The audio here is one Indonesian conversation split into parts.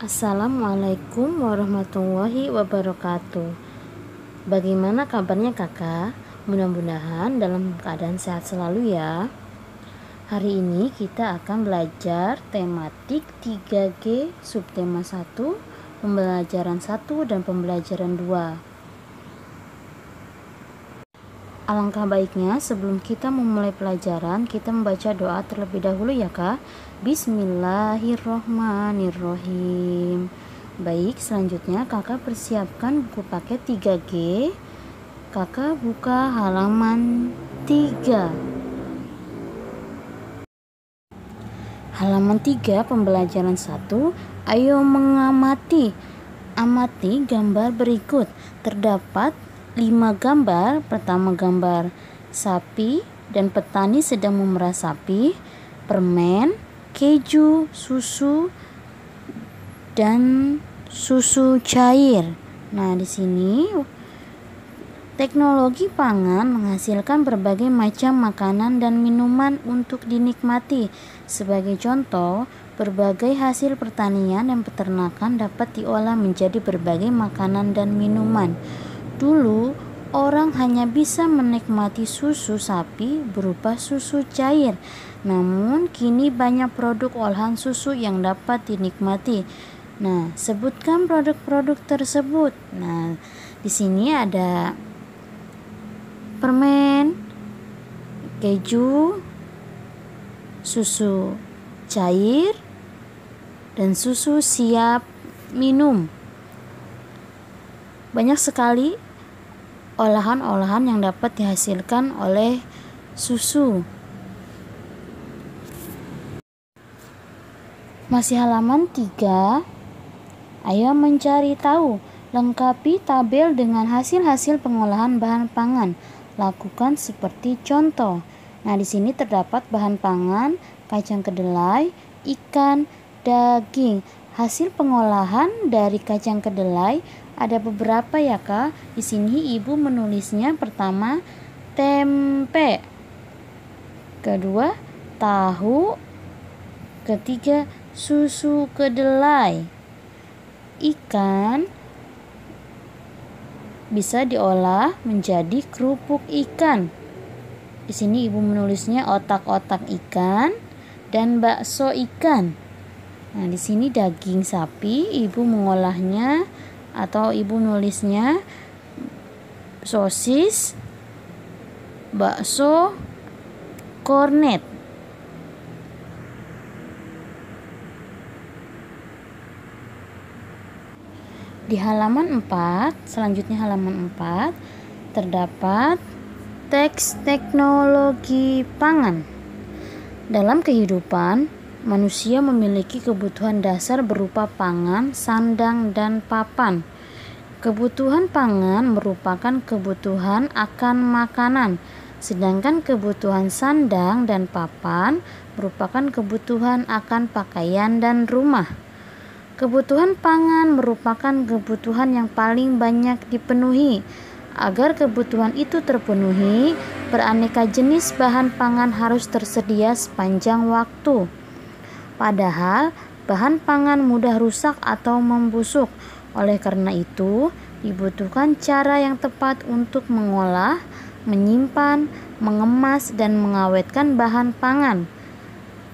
Assalamualaikum warahmatullahi wabarakatuh. Bagaimana kabarnya kakak? Mudah-mudahan dalam keadaan sehat selalu ya. Hari ini kita akan belajar tematik 3G subtema 1, pembelajaran 1 dan pembelajaran 2. Alangkah baiknya sebelum kita memulai pelajaran, kita membaca doa terlebih dahulu ya kak. Bismillahirrohmanirrohim. Baik, selanjutnya kakak persiapkan buku paket 3G. Kakak buka halaman 3. Halaman 3 pembelajaran 1. Ayo mengamati. Amati gambar berikut. Terdapat 5 gambar. Pertama gambar sapi dan petani sedang memerah sapi, permen, keju, susu, dan susu cair. Nah, di sini teknologi pangan menghasilkan berbagai macam makanan dan minuman untuk dinikmati. Sebagai contoh, berbagai hasil pertanian dan peternakan dapat diolah menjadi berbagai makanan dan minuman. Dulu, orang hanya bisa menikmati susu sapi berupa susu cair. Namun, kini banyak produk olahan susu yang dapat dinikmati. Nah, sebutkan produk-produk tersebut. Nah, di sini ada permen, keju, susu cair, dan susu siap minum. Banyak sekali olahan-olahan yang dapat dihasilkan oleh susu. Masih halaman 3. Ayo mencari tahu. Lengkapi tabel dengan hasil-hasil pengolahan bahan pangan. Lakukan seperti contoh. Nah, di sini terdapat bahan pangan, kacang kedelai, ikan, daging. Hasil pengolahan dari kacang kedelai ada beberapa ya kak. Di sini ibu menulisnya pertama tempe, kedua tahu, ketiga susu kedelai. Ikan bisa diolah menjadi kerupuk ikan. Di sini ibu menulisnya otak-otak ikan dan bakso ikan. Nah, di sini daging sapi ibu mengolahnya atau ibu nulisnya sosis, bakso, kornet. Di halaman 4, selanjutnya halaman 4, terdapat teks teknologi pangan. Dalam kehidupan, manusia memiliki kebutuhan dasar berupa pangan, sandang, dan papan. Kebutuhan pangan merupakan kebutuhan akan makanan, sedangkan kebutuhan sandang dan papan merupakan kebutuhan akan pakaian dan rumah. Kebutuhan pangan merupakan kebutuhan yang paling banyak dipenuhi. Agar kebutuhan itu terpenuhi, beraneka jenis bahan pangan harus tersedia sepanjang waktu. Padahal, bahan pangan mudah rusak atau membusuk. Oleh karena itu, dibutuhkan cara yang tepat untuk mengolah, menyimpan, mengemas, dan mengawetkan bahan pangan.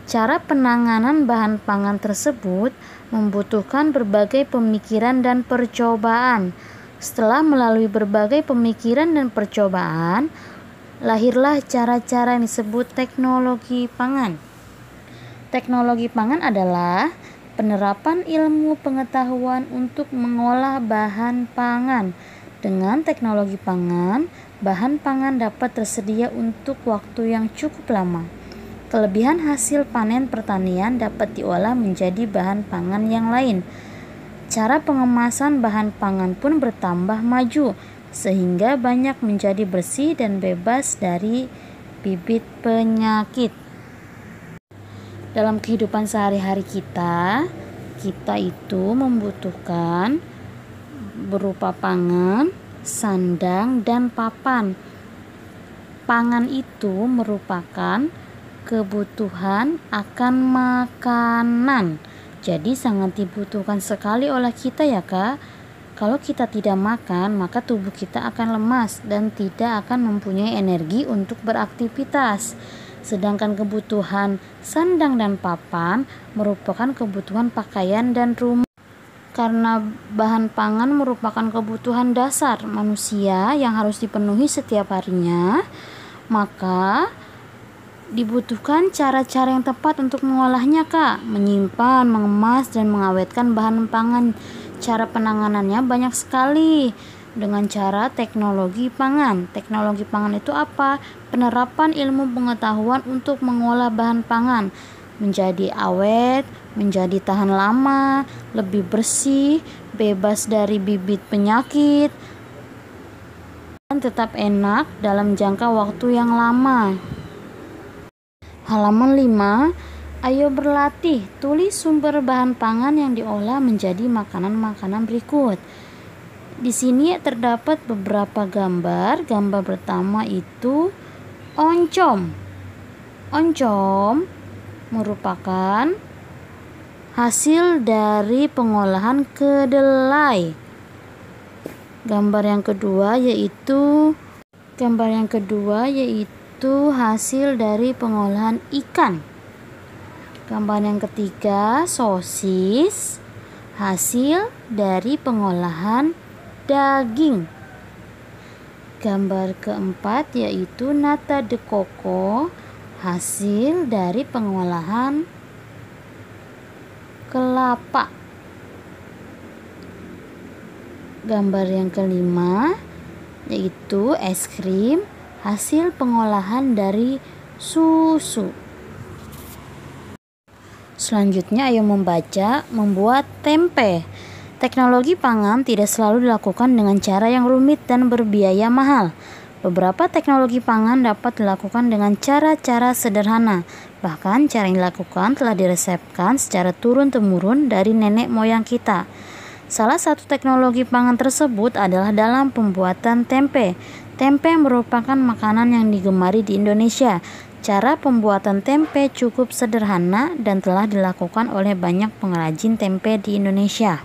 Cara penanganan bahan pangan tersebut membutuhkan berbagai pemikiran dan percobaan. Setelah melalui berbagai pemikiran dan percobaan, lahirlah cara-cara yang disebut teknologi pangan. Teknologi pangan adalah penerapan ilmu pengetahuan untuk mengolah bahan pangan. Dengan teknologi pangan, bahan pangan dapat tersedia untuk waktu yang cukup lama. Kelebihan hasil panen pertanian dapat diolah menjadi bahan pangan yang lain. Cara pengemasan bahan pangan pun bertambah maju, sehingga banyak menjadi bersih dan bebas dari bibit penyakit. Dalam kehidupan sehari-hari kita itu membutuhkan berupa pangan, sandang, dan papan. Pangan itu merupakan kebutuhan akan makanan, Jadi sangat dibutuhkan sekali oleh kita ya Kak. Kalau kita tidak makan, maka tubuh kita akan lemas dan tidak akan mempunyai energi untuk beraktivitas. Sedangkan kebutuhan sandang dan papan merupakan kebutuhan pakaian dan rumah. Karena bahan pangan merupakan kebutuhan dasar manusia yang harus dipenuhi setiap harinya, maka dibutuhkan cara-cara yang tepat untuk mengolahnya Kak. Menyimpan, mengemas, dan mengawetkan bahan pangan. Cara penanganannya banyak sekali dengan cara teknologi pangan. Teknologi pangan itu apa? Penerapan ilmu pengetahuan untuk mengolah bahan pangan menjadi awet, menjadi tahan lama, lebih bersih, bebas dari bibit penyakit, dan tetap enak dalam jangka waktu yang lama. Halaman 5, ayo berlatih, tulis sumber bahan pangan yang diolah menjadi makanan-makanan berikut. Di sini terdapat beberapa gambar. Gambar pertama itu oncom. Oncom merupakan hasil dari pengolahan kedelai. Gambar yang kedua yaitu hasil dari pengolahan ikan. Gambar yang ketiga sosis, hasil dari pengolahan daging. Gambar keempat yaitu nata de coco, hasil dari pengolahan kelapa. Gambar yang kelima yaitu es krim, hasil pengolahan dari susu. Selanjutnya ayo membuat tempe. Teknologi pangan tidak selalu dilakukan dengan cara yang rumit dan berbiaya mahal. Beberapa teknologi pangan dapat dilakukan dengan cara-cara sederhana. Bahkan cara yang dilakukan telah diresepkan secara turun-temurun dari nenek moyang kita. Salah satu teknologi pangan tersebut adalah dalam pembuatan tempe. Tempe merupakan makanan yang digemari di Indonesia. Cara pembuatan tempe cukup sederhana dan telah dilakukan oleh banyak pengrajin tempe di Indonesia.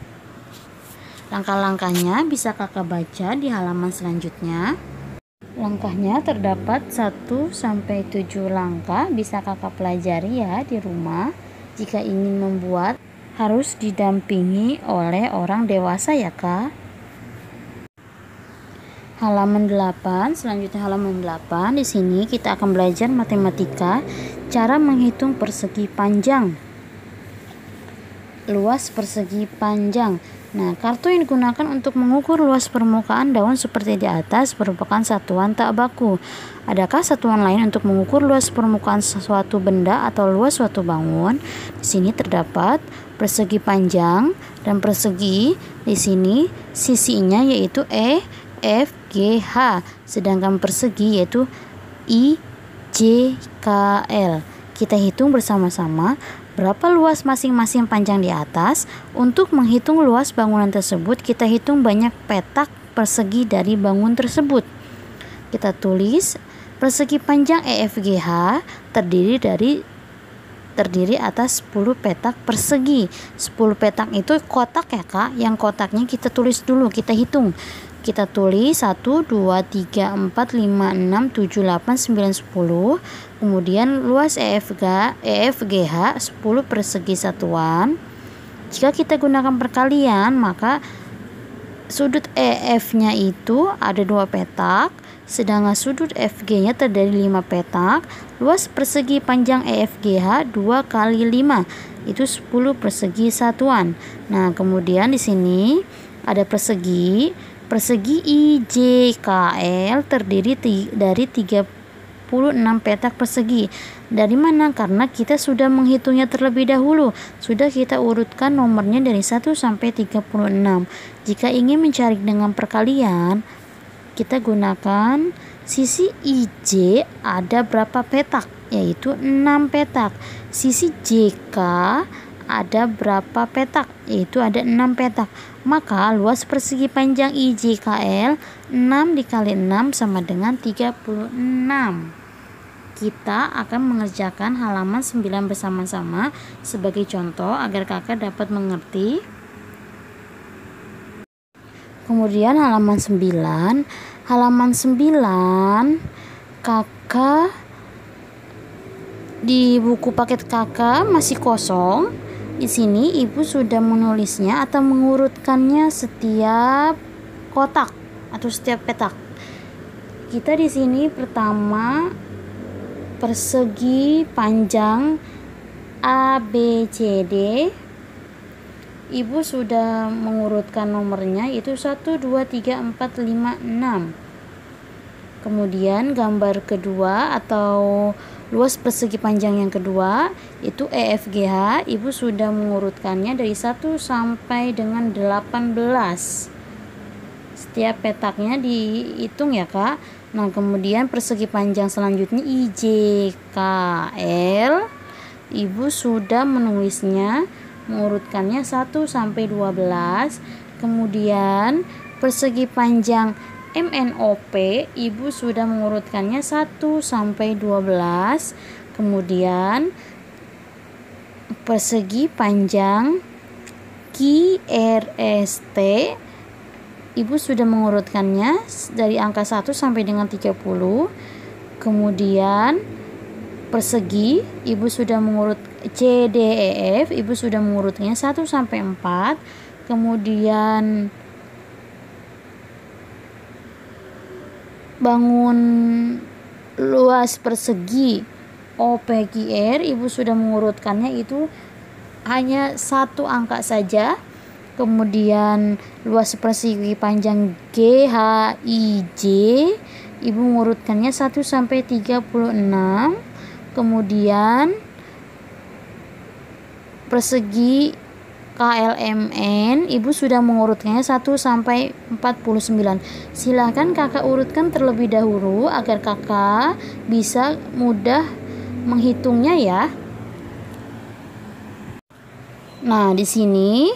Langkah-langkahnya bisa kakak baca di halaman selanjutnya. Langkahnya terdapat 1-7 langkah, bisa kakak pelajari ya di rumah. Jika ingin membuat harus didampingi oleh orang dewasa ya Kak. Halaman 8, selanjutnya halaman 8. Di sini kita akan belajar matematika, cara menghitung persegi panjang. Luas persegi panjang. Nah, kartu yang digunakan untuk mengukur luas permukaan daun seperti di atas merupakan satuan tak baku. Adakah satuan lain untuk mengukur luas permukaan suatu benda atau luas suatu bangun? Di sini terdapat persegi panjang dan persegi. Di sini sisinya yaitu E, F, G, H. Sedangkan persegi yaitu I, J, K, L. Kita hitung bersama-sama berapa luas masing-masing panjang di atas. Untuk menghitung luas bangunan tersebut, kita hitung banyak petak persegi dari bangun tersebut. Kita tulis persegi panjang EFGH terdiri atas 10 petak persegi. 10 petak itu kotak ya Kak. Yang kotaknya kita tulis dulu, kita hitung. Kita tulis 1, 2, 3, 4, 5, 6, 7, 8, 9, 10. Kemudian luas EFGH 10 persegi satuan. Jika kita gunakan perkalian, maka sudut EF-nya itu ada 2 petak, sedangkan sudut FG-nya terdiri 5 petak. Luas persegi panjang EFGH 2 kali 5 itu 10 persegi satuan. Nah, kemudian di sini ada persegi IJKL terdiri dari 36 petak persegi. Dari mana? Karena kita sudah menghitungnya terlebih dahulu. Sudah kita urutkan nomornya dari 1 sampai 36. Jika ingin mencari dengan perkalian, kita gunakan sisi IJ ada berapa petak? Yaitu 6 petak. Sisi JK ada berapa petak? Yaitu ada 6 petak. Maka luas persegi panjang IJKL 6 dikali 6 sama dengan 36. kita akan mengerjakan halaman 9 bersama-sama sebagai contoh agar kakak dapat mengerti. Kemudian halaman 9 kakak di buku paket kakak masih kosong. Di sini ibu sudah menulisnya atau mengurutkannya setiap kotak atau setiap petak. Kita di sini pertama persegi panjang ABCD. Ibu sudah mengurutkan nomornya, itu 1, 2, 3, 4, 5, 6. Kemudian gambar kedua atau luas persegi panjang yang kedua itu EFGH. Ibu sudah mengurutkannya dari 1 sampai dengan 18. Setiap petaknya dihitung ya kak. Nah kemudian persegi panjang selanjutnya IJKL. Ibu sudah menulisnya, mengurutkannya 1 sampai 12. Kemudian persegi panjang MNOP, ibu sudah mengurutkannya 1 sampai 12. Kemudian persegi panjang QRST, ibu sudah mengurutkannya dari angka 1 sampai dengan 30. Kemudian persegi, ibu sudah mengurut CDEF, ibu sudah mengurutnya 1 sampai 4. Kemudian bangun luas persegi OPQR, ibu sudah mengurutkannya itu hanya 1 angka saja. Kemudian luas persegi panjang GHIJ, ibu mengurutkannya 1 sampai 36. Kemudian persegi KLMN, ibu sudah mengurutkannya 1 sampai 49. Silahkan kakak urutkan terlebih dahulu agar kakak bisa mudah menghitungnya ya. Nah, di sini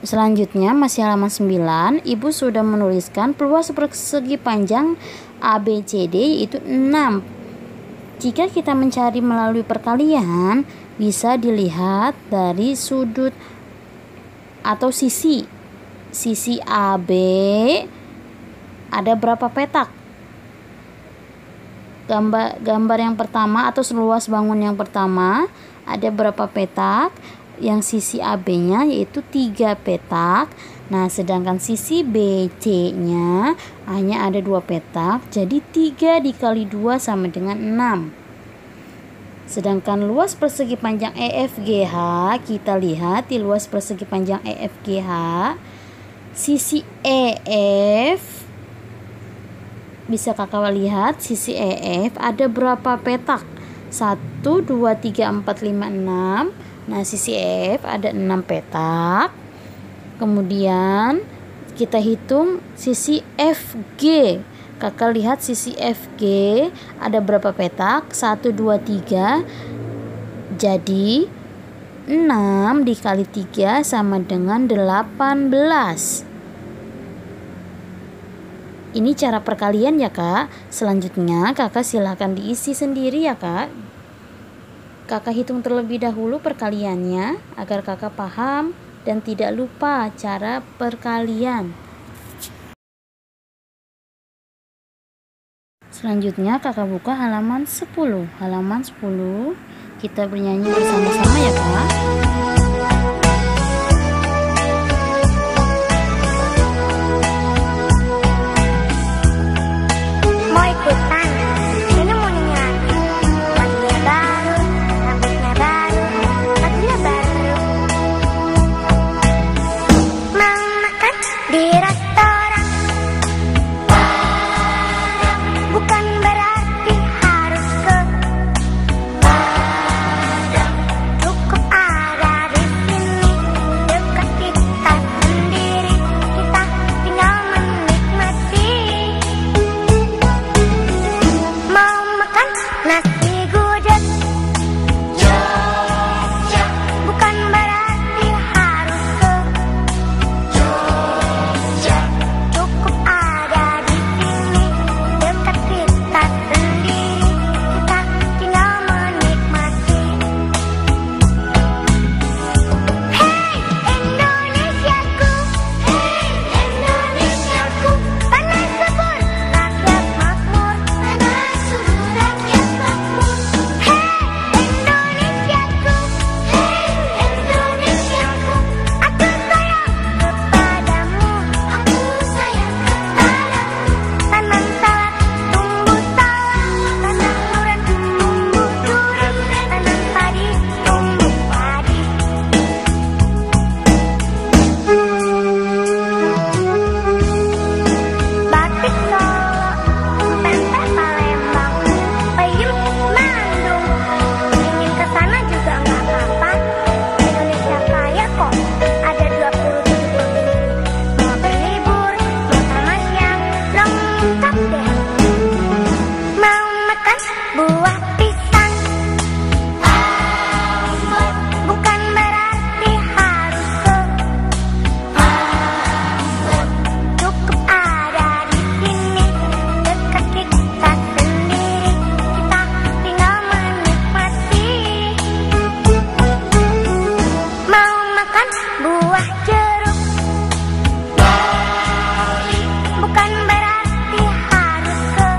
selanjutnya masih halaman 9, ibu sudah menuliskan luas persegi panjang ABCD yaitu 6. Jika kita mencari melalui perkalian, bisa dilihat dari sudut atau sisi AB ada berapa petak. Gambar yang pertama atau seluas bangun yang pertama ada berapa petak. Yang sisi AB-nya yaitu 3 petak. Nah, sedangkan sisi BC-nya hanya ada 2 petak. Jadi 3 dikali 2 sama dengan 6. Sedangkan luas persegi panjang EFGH, kita lihat di luas persegi panjang EFGH, sisi EF, bisa kakak lihat sisi EF ada berapa petak? 1, 2, 3, 4, 5, 6. Nah, sisi EF ada 6 petak. Kemudian kita hitung sisi FG. Kakak lihat sisi FG ada berapa petak? 1, 2, 3. Jadi 6 dikali 3 sama dengan 18. Ini cara perkalian ya kak. Selanjutnya kakak silahkan diisi sendiri ya kak. Kakak hitung terlebih dahulu perkaliannya agar kakak paham dan tidak lupa cara perkalian. Selanjutnya kakak buka halaman 10. Halaman 10 kita bernyanyi bersama-sama ya kak. Mau ikutan? Ini mau nyanyi. Bajunya baru, rambutnya baru, bajunya baru. Mau makan di restoran, bukan berarti harus ke Padang. Cukup ada buah jeruk. Bukan berarti harus ke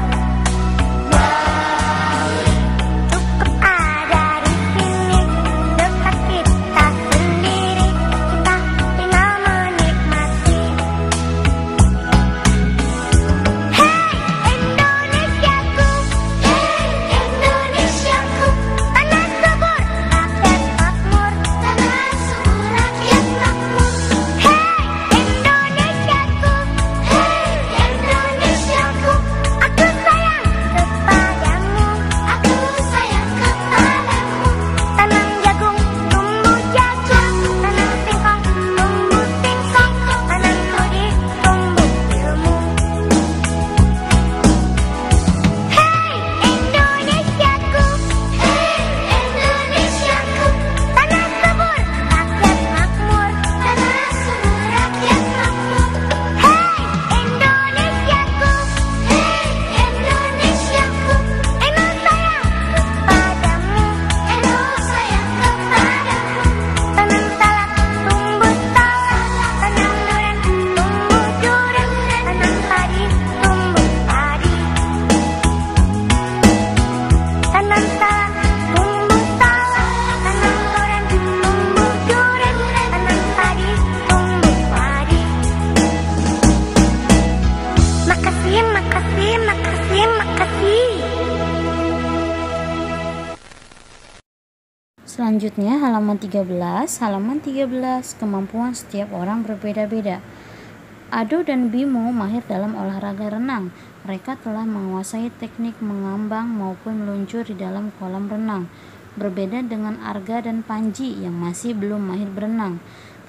cukup ada di sini dekat kita sendiri. Kita tinggal menikmati. Hey Indonesiaku, tanah subur rakyat makmur, tanah subur rakyat makmur. Hey Indonesiaku, aku sayang kepadamu, aku sayang kepadamu. Tanam jagung, tumbuh jagung, tanam singkong, tumbuh singkong, tanam studi, tumbuh ilmu. Hey Indonesiaku, tanah subur rakyat makmur, tanah subur rakyat makmur. Hey Indonesiaku, Eno sayang kepadamu, Eno sayang kepadamu. Tanam salak, tumbuh salak, tanam durian, tumbuh durian, tanam padi, tumbuh padi. Tanam salak, tumbuh salak, tanam durian, tumbuh durian, tanam padi, tumbuh padi. Makasih, makasih, makasih, makasih. Selanjutnya halaman 13. Kemampuan setiap orang berbeda-beda. Ado dan Bimo mahir dalam olahraga renang. Mereka telah menguasai teknik mengambang maupun meluncur di dalam kolam renang. Berbeda dengan Arga dan Panji yang masih belum mahir berenang.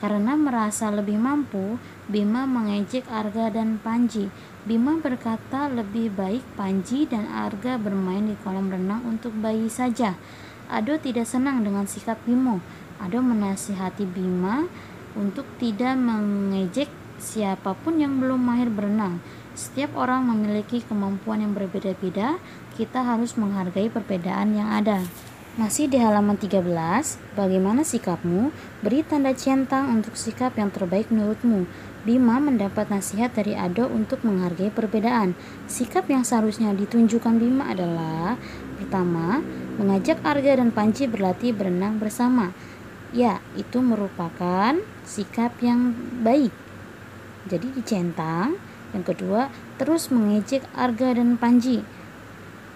Karena merasa lebih mampu, Bima mengejek Arga dan Panji. Bima berkata lebih baik Panji dan Arga bermain di kolam renang untuk bayi saja. Ado tidak senang dengan sikap Bimo. Ado menasihati Bima untuk tidak mengejek siapapun yang belum mahir berenang. Setiap orang memiliki kemampuan yang berbeda-beda. Kita harus menghargai perbedaan yang ada. Masih di halaman 13, bagaimana sikapmu? Beri tanda centang untuk sikap yang terbaik menurutmu. Bima mendapat nasihat dari Ado untuk menghargai perbedaan. Sikap yang seharusnya ditunjukkan Bima adalah: pertama, mengajak Arga dan Panji berlatih berenang bersama. Ya, itu merupakan sikap yang baik. Jadi dicentang. Yang kedua, terus mengejek Arga dan Panji.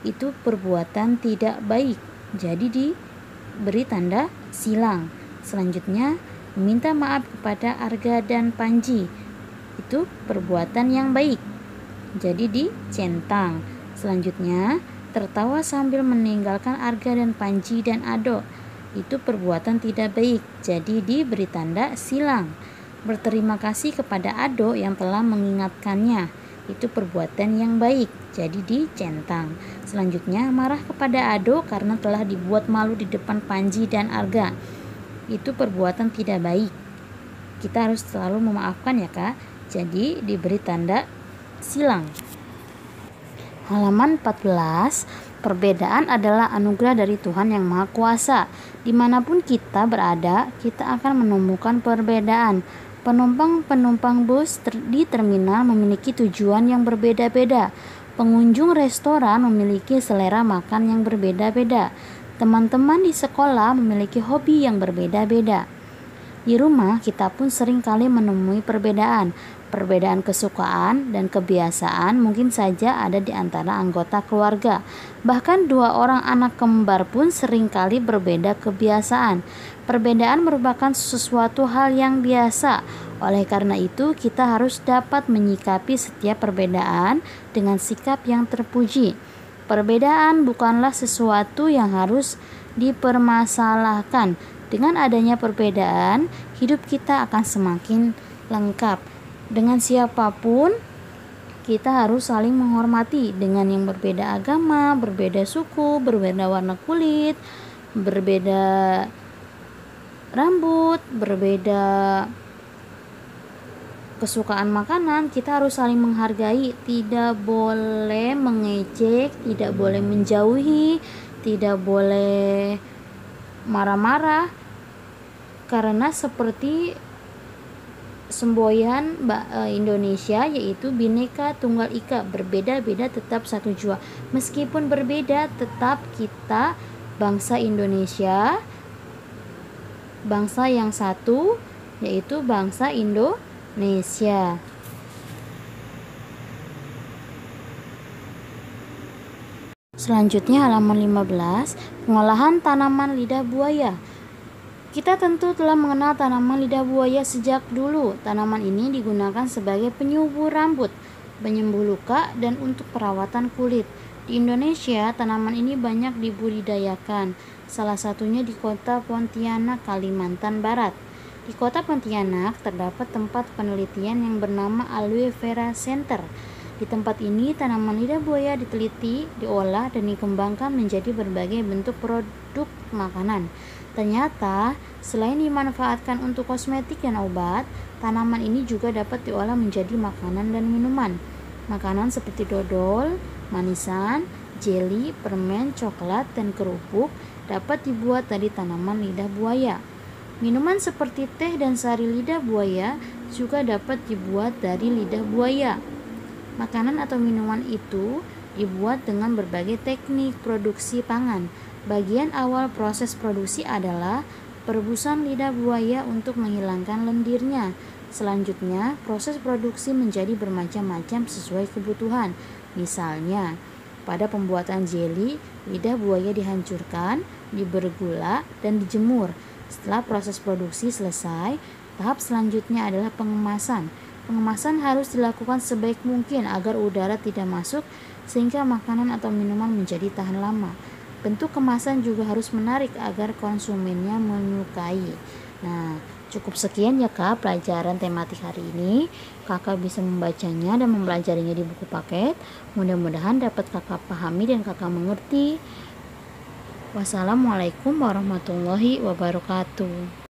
Itu perbuatan tidak baik. Jadi diberi tanda silang. Selanjutnya, meminta maaf kepada Arga dan Panji. Itu perbuatan yang baik. Jadi dicentang. Selanjutnya, tertawa sambil meninggalkan Arga dan Panji dan Ado. Itu perbuatan tidak baik. Jadi diberi tanda silang. Berterima kasih kepada Ado yang telah mengingatkannya. Itu perbuatan yang baik. Jadi dicentang. Selanjutnya, marah kepada Ado karena telah dibuat malu di depan Panji dan Arga. Itu perbuatan tidak baik. Kita harus selalu memaafkan ya kak. Jadi diberi tanda silang. Halaman 14. Perbedaan adalah anugerah dari Tuhan yang Maha Kuasa. Dimanapun kita berada, kita akan menemukan perbedaan. Penumpang bus di terminal memiliki tujuan yang berbeda-beda. Pengunjung restoran memiliki selera makan yang berbeda-beda. Teman-teman di sekolah memiliki hobi yang berbeda-beda. Di rumah, kita pun sering kali menemui perbedaan. Perbedaan kesukaan dan kebiasaan mungkin saja ada di antara anggota keluarga. Bahkan dua orang anak kembar pun sering kali berbeda kebiasaan. Perbedaan merupakan sesuatu hal yang biasa. Oleh karena itu, kita harus dapat menyikapi setiap perbedaan dengan sikap yang terpuji. Perbedaan bukanlah sesuatu yang harus dipermasalahkan. Dengan adanya perbedaan, hidup kita akan semakin lengkap. Dengan siapapun, kita harus saling menghormati. Dengan yang berbeda agama, berbeda suku, berbeda warna kulit, berbeda rambut, berbeda kesukaan makanan, kita harus saling menghargai. Tidak boleh mengejek, tidak boleh menjauhi, tidak boleh marah-marah. Karena seperti semboyan Indonesia yaitu Bhinneka Tunggal Ika, berbeda-beda tetap satu jua. Meskipun berbeda tetap kita bangsa Indonesia, bangsa yang satu yaitu bangsa Indonesia. Selanjutnya halaman 15, pengolahan tanaman lidah buaya. Kita tentu telah mengenal tanaman lidah buaya sejak dulu. Tanaman ini digunakan sebagai penyubur rambut, penyembuh luka, dan untuk perawatan kulit. Di Indonesia, tanaman ini banyak dibudidayakan, salah satunya di kota Pontianak, Kalimantan Barat. Di kota Pontianak terdapat tempat penelitian yang bernama Aloe Vera Center. Di tempat ini, tanaman lidah buaya diteliti, diolah, dan dikembangkan menjadi berbagai bentuk produk makanan. Ternyata, selain dimanfaatkan untuk kosmetik dan obat, tanaman ini juga dapat diolah menjadi makanan dan minuman. Makanan seperti dodol, manisan, jeli, permen, coklat, dan kerupuk dapat dibuat dari tanaman lidah buaya. Minuman seperti teh dan sari lidah buaya juga dapat dibuat dari lidah buaya. Makanan atau minuman itu dibuat dengan berbagai teknik produksi pangan. Bagian awal proses produksi adalah perebusan lidah buaya untuk menghilangkan lendirnya. Selanjutnya, proses produksi menjadi bermacam-macam sesuai kebutuhan. Misalnya, pada pembuatan jeli, lidah buaya dihancurkan, diberi gula, dan dijemur. Setelah proses produksi selesai, tahap selanjutnya adalah pengemasan. Pengemasan harus dilakukan sebaik mungkin agar udara tidak masuk sehingga makanan atau minuman menjadi tahan lama. Bentuk kemasan juga harus menarik agar konsumennya menyukai. Nah, cukup sekian ya Kak pelajaran tematik hari ini. Kakak bisa membacanya dan mempelajarinya di buku paket. Mudah-mudahan dapat Kakak pahami dan Kakak mengerti. Wassalamualaikum warahmatullahi wabarakatuh.